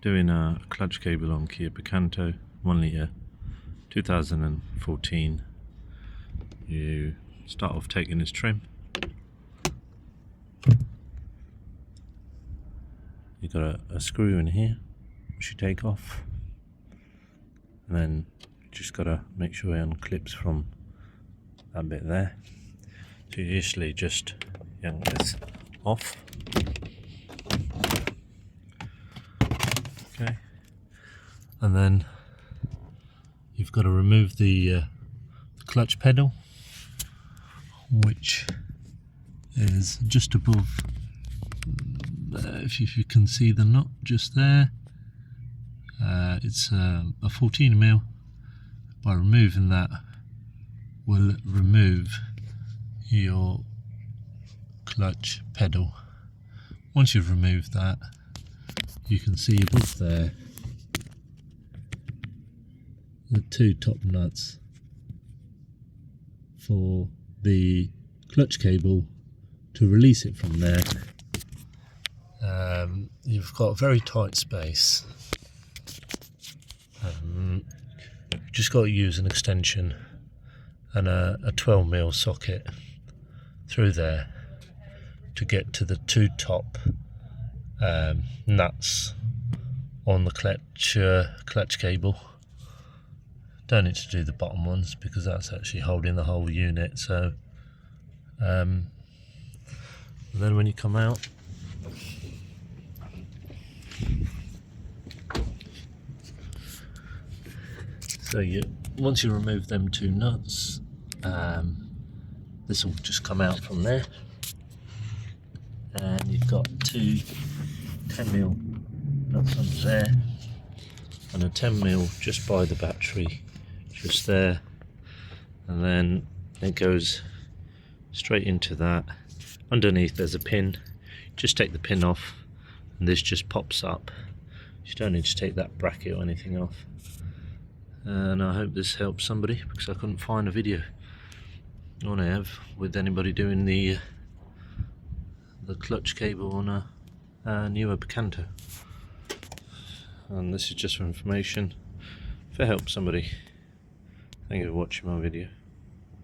Doing a clutch cable on Kia Picanto 1 litre 2014. You start off taking this trim. You've got a screw in here which you take off, and then you just got to make sure it unclips from that bit there. So you usually just yank this off. Okay, and then you've got to remove the clutch pedal, which is just above, if you can see the nut just there. It's a 14mm. By removing that, will remove your clutch pedal. Once you've removed that, you can see above there the two top nuts for the clutch cable to release it from there. You've got a very tight space. Just got to use an extension and a 12mm socket through there to get to the two top nuts on the clutch cable. Don't need to do the bottom ones because that's actually holding the whole unit. So then when you come out, once you remove them two nuts, this will just come out from there, and you've got two 10mm nuts under there and a 10mm just by the battery just there, and then it goes straight into that. Underneath there's a pin. Just take the pin off and this just pops up. You don't need to take that bracket or anything off. And I hope this helps somebody, because I couldn't find a video on have with anybody doing the clutch cable on a newer Picanto. And this is just for information. If it helps somebody, thank you for watching my video.